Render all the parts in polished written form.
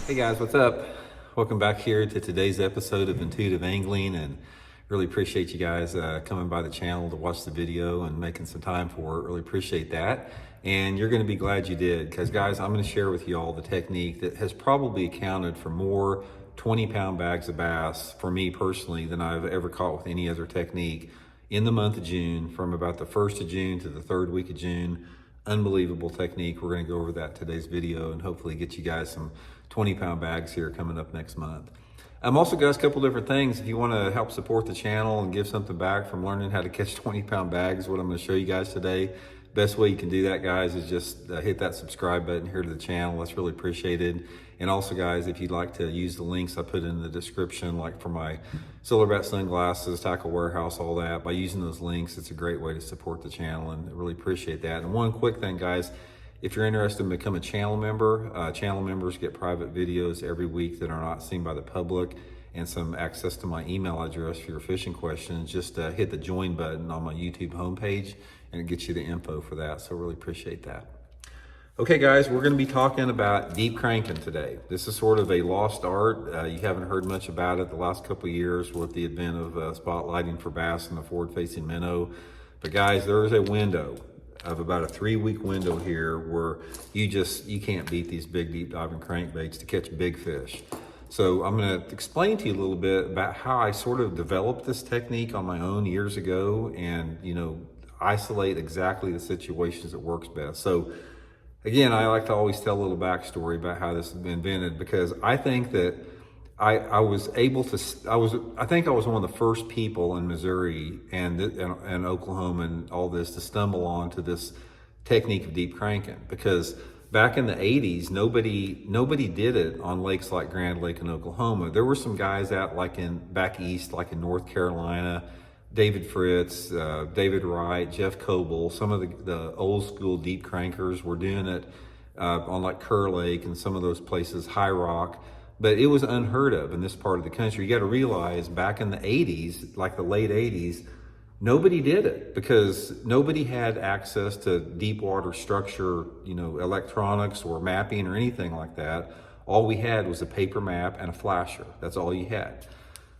Hey guys, what's up? Welcome back here to today's episode of Intuitive Angling, and really appreciate you guys coming by the channel to watch the video and making some time for it. Really appreciate that. And you're going to be glad you did, because guys, I'm going to share with you all the technique that has probably accounted for more 20-pound bags of bass for me personally than I've ever caught with any other technique in the month of June, from about the 1st of June to the 3rd week of June. Unbelievable technique. We're going to go over that today's video and hopefully get you guys some 20-pound bags here coming up next month. I'm also got a couple different things. If you want to help support the channel and give something back from learning how to catch 20-pound bags, what I'm going to show you guys today, best way you can do that, guys, is just hit that subscribe button here to the channel. That's really appreciated. And also, guys, if you'd like to use the links I put in the description, like for my silverback sunglasses, tackle warehouse, all that, by using those links, it's a great way to support the channel, and I really appreciate that. And one quick thing, guys, if you're interested in becoming a channel member, channel members get private videos every week that are not seen by the public, and some access to my email address for your fishing questions. Just hit the join button on my YouTube homepage and it gets you the info for that. So really appreciate that. Okay guys, we're going to be talking about deep cranking today. This is sort of a lost art. You haven't heard much about it the last couple of years with the advent of spotlighting for bass in the forward-facing minnow. But guys, there is a window of about a 3-week window here where you can't beat these big deep diving crankbaits to catch big fish. So I'm going to explain to you a little bit about how I sort of developed this technique on my own years ago, and isolate exactly the situations that works best. So again, I like to always tell a little backstory about how this has been invented, because I think that I think I was one of the first people in Missouri and Oklahoma and all this to stumble onto this technique of deep cranking, because back in the 80s, nobody did it on lakes like Grand Lake in Oklahoma. There were some guys out back east, like in North Carolina, David Fritz, David Wright, Jeff Coble, some of the old school deep crankers were doing it on like Kerr Lake and some of those places, High Rock. But it was unheard of in this part of the country. You got to realize back in the 80s, like the late 80s, nobody did it because nobody had access to deep water structure, electronics or mapping or anything like that. All we had was a paper map and a flasher. That's all you had.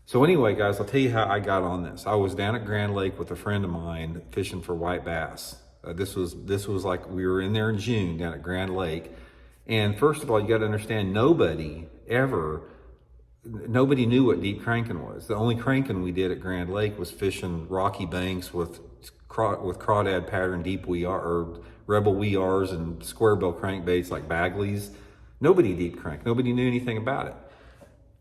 So anyway, guys, I'll tell you how I got on this. I was down at Grand Lake with a friend of mine fishing for white bass. This was like, we were in there in June down at Grand Lake. And first of all, you got to understand, nobody knew what deep cranking was. The only cranking we did at Grand Lake was fishing rocky banks with crawdad pattern deep or rebel wears and square bill crankbaits like Bagley's. Nobody deep cranked. Nobody knew anything about it.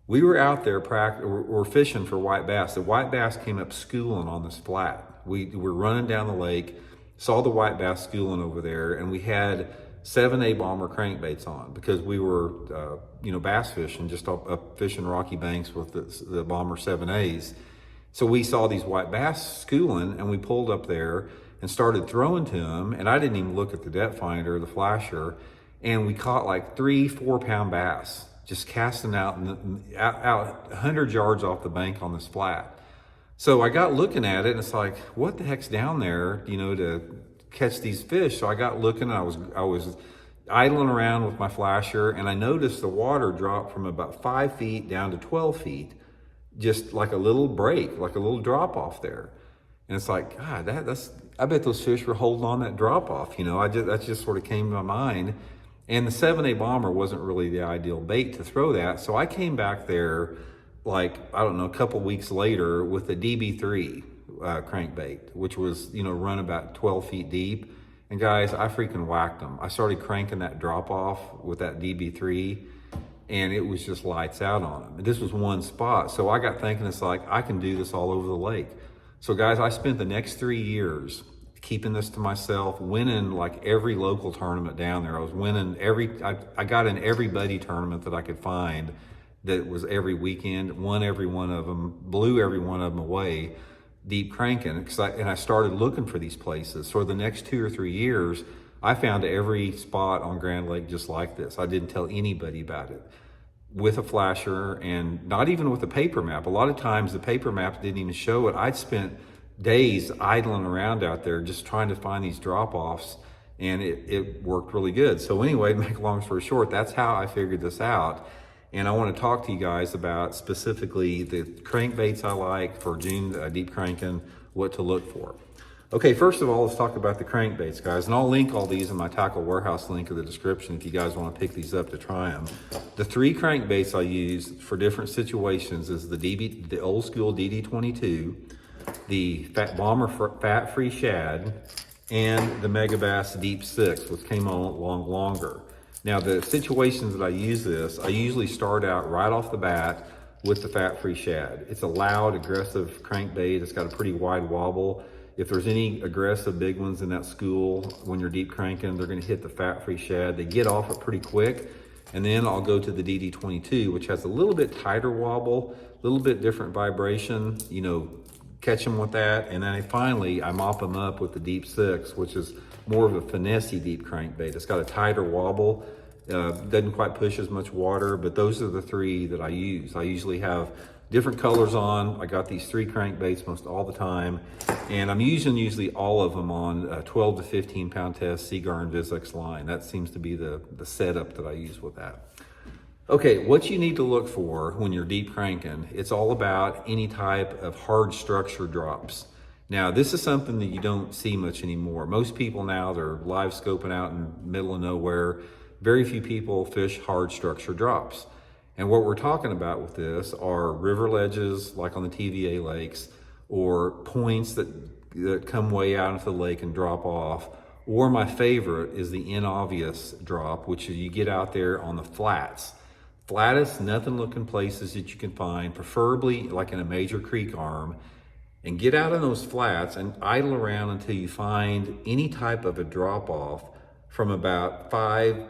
We were out there we're fishing for white bass. The white bass came up schooling on this flat. We were running down the lake, saw the white bass schooling over there, and we had 7A bomber crankbaits on because we were, bass fishing, just up fishing rocky banks with the bomber 7As. So we saw these white bass schooling, and we pulled up there and started throwing to them. And I didn't even look at the depth finder, the flasher, and we caught like 3-4 pound bass, just casting out 100 yards off the bank on this flat. So I got looking at it, and it's like, what the heck's down there, to catch these fish? So I got looking, and I was idling around with my flasher, and I noticed the water dropped from about 5 feet down to 12 feet, just like a little break, like a little drop off there. And it's like, God, I bet those fish were holding on that drop off. That just sort of came to my mind. And the 7A bomber wasn't really the ideal bait to throw that. So I came back there a couple weeks later with a DB3 crankbait, which was, run about 12 feet deep. And guys, I freaking whacked them. I started cranking that drop off with that DB3, and it was just lights out on them. This was one spot. So I got thinking, it's like, I can do this all over the lake. So guys, I spent the next 3 years keeping this to myself, winning like every local tournament down there. I was winning I got in every buddy tournament that I could find that was every weekend, won every one of them, blew every one of them away, deep cranking. And I started looking for these places. So the next 2 or 3 years, I found every spot on Grand Lake just like this. I didn't tell anybody about it, with a flasher, and not even with a paper map. A lot of times the paper maps didn't even show it. I'd spent days idling around out there just trying to find these drop-offs, and it worked really good. So anyway, to make a long story short, that's how I figured this out. And I want to talk to you guys about specifically the crankbaits I like for June deep cranking, what to look for. Okay, first of all, let's talk about the crankbaits, guys. And I'll link all these in my Tackle Warehouse link in the description if you guys want to pick these up to try them. The 3 crankbaits I use for different situations is the old school Dd22, the Fat Bomber fat-free shad, and the Megabass Deep 6, which came on along longer. Now, the situations that I use this, I usually start out right off the bat with the fat-free shad. It's a loud, aggressive crankbait. It's got a pretty wide wobble. If there's any aggressive big ones in that school, when you're deep cranking, they're gonna hit the fat-free shad. They get off it pretty quick. And then I'll go to the Dd22, which has a little bit tighter wobble, a little bit different vibration, you know, catch them with that. And then finally, I mop them up with the Deep 6, which is more of a finessey deep crankbait. It's got a tighter wobble, doesn't quite push as much water, but those are the 3 that I use. I usually have different colors on. I got these 3 crankbaits most all the time, and I'm using usually all of them on a 12 to 15 pound test Seagar and Vizix line. That seems to be the setup that I use with that. Okay, what you need to look for when you're deep cranking, it's all about any type of hard structure drops. Now, this is something that you don't see much anymore. Most people now, they're live scoping out in the middle of nowhere. Very few people fish hard structure drops. And what we're talking about with this are river ledges, like on the TVA lakes, or points that come way out into the lake and drop off. Or my favorite is the inobvious drop, which is you get out there on the flats. Flattest, nothing looking places that you can find, preferably like in a major creek arm. And get out on those flats and idle around until you find any type of a drop off from about 5,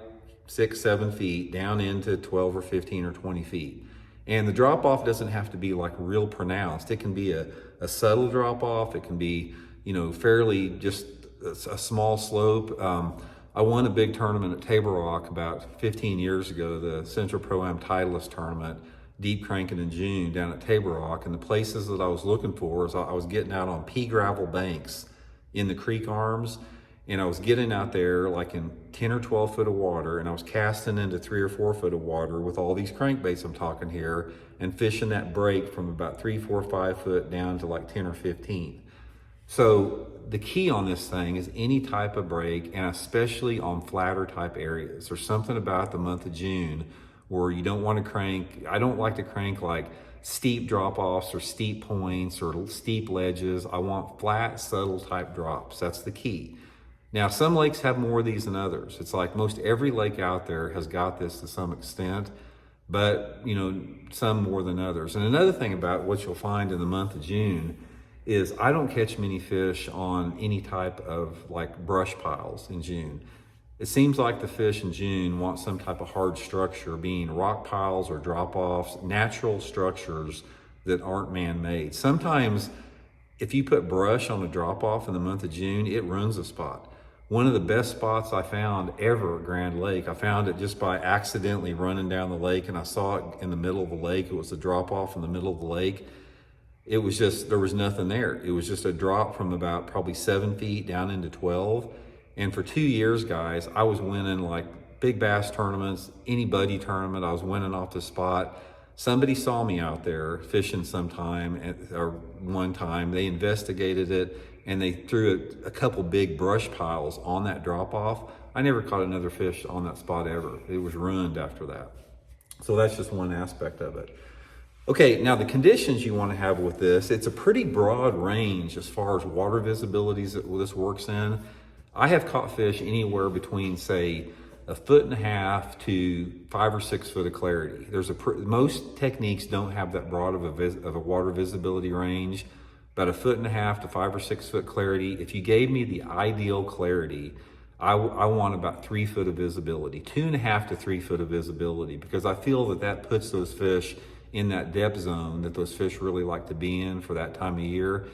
6, 7 feet down into 12 or 15 or 20 feet. And the drop off doesn't have to be like real pronounced. It can be a subtle drop off. It can be, you know, fairly just a small slope. I won a big tournament at Table Rock about 15 years ago, the Central Pro-Am Titleist tournament, deep cranking in June down at Table Rock. And the places that I was looking for is I was getting out on pea gravel banks in the creek arms. And I was getting out there like in 10 or 12 foot of water, and I was casting into 3 or 4 foot of water with all these crankbaits I'm talking here, and fishing that break from about 3, 4, 5 foot down to like 10 or 15. So the key on this thing is any type of break, and especially on flatter type areas. There's something about the month of June where you don't want to crank. I don't like to crank like steep drop-offs or steep points or steep ledges. I want flat, subtle type drops. That's the key. Now, some lakes have more of these than others. It's like most every lake out there has got this to some extent, but you know, some more than others. And another thing about what you'll find in the month of June is I don't catch many fish on any type of like brush piles in June. It seems like the fish in June want some type of hard structure, being rock piles or drop-offs, natural structures that aren't man-made. Sometimes if you put brush on a drop-off in the month of June, it ruins a spot. One of the best spots I found ever at Grand Lake, I found it just by accidentally running down the lake, and I saw it in the middle of the lake. It was a drop-off in the middle of the lake. It was just, there was nothing there. It was just a drop from about probably 7 feet down into 12. And for 2 years, guys, I was winning like big bass tournaments, any buddy tournament, I was winning off the spot. Somebody saw me out there fishing sometime, or one time, they investigated it, and they threw a couple big brush piles on that drop-off. I never caught another fish on that spot ever. It was ruined after that. So that's just one aspect of it. Okay, now the conditions you want to have with this, it's a pretty broad range as far as water visibilities that this works in. I have caught fish anywhere between, say, 1.5 feet to 5 or 6 foot of clarity. Most techniques don't have that broad of a water visibility range, about 1.5 feet to 5 or 6 foot clarity. If you gave me the ideal clarity, I want about 3 foot of visibility, 2.5 to 3 foot of visibility, because I feel that puts those fish in that depth zone that those fish really like to be in for that time of year.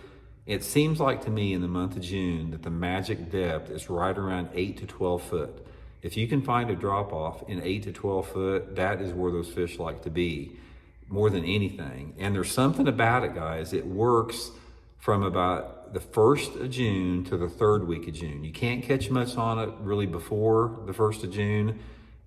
It seems like to me in the month of June that the magic depth is right around 8 to 12 foot. If you can find a drop off in 8 to 12 foot, that is where those fish like to be more than anything. And there's something about it, guys. It works from about the 1st of June to the 3rd week of June. You can't catch much on it really before the 1st of June.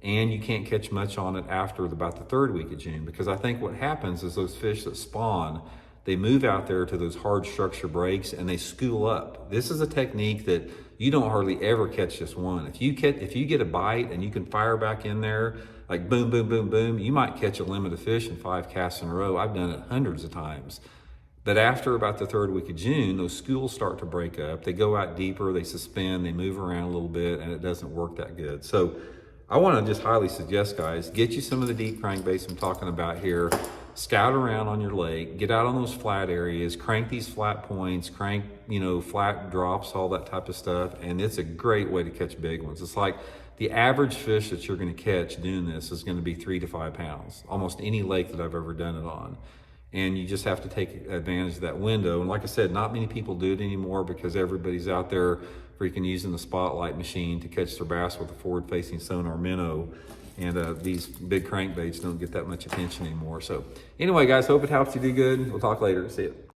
and you can't catch much on it after about the 3rd week of June, because I think what happens is those fish that spawn, they move out there to those hard structure breaks and they school up. This is a technique that you don't hardly ever catch just one. If you get a bite and you can fire back in there, like boom, boom, boom, boom, you might catch a limit of fish in 5 casts in a row. I've done it hundreds of times. But after about the 3rd week of June, those schools start to break up. They go out deeper, they suspend, they move around a little bit, and it doesn't work that good. So I want to just highly suggest, guys, get you some of the deep crankbaits I'm talking about here. Scout around on your lake, get out on those flat areas, crank these flat points, crank, flat drops, all that type of stuff. And it's a great way to catch big ones. It's like the average fish that you're going to catch doing this is going to be 3 to 5 pounds, almost any lake that I've ever done it on. And you just have to take advantage of that window. And like I said, not many people do it anymore because everybody's out there freaking using the spotlight machine to catch their bass with a forward-facing sonar minnow. And these big crankbaits don't get that much attention anymore. So anyway, guys, hope it helps you do good. We'll talk later. See you.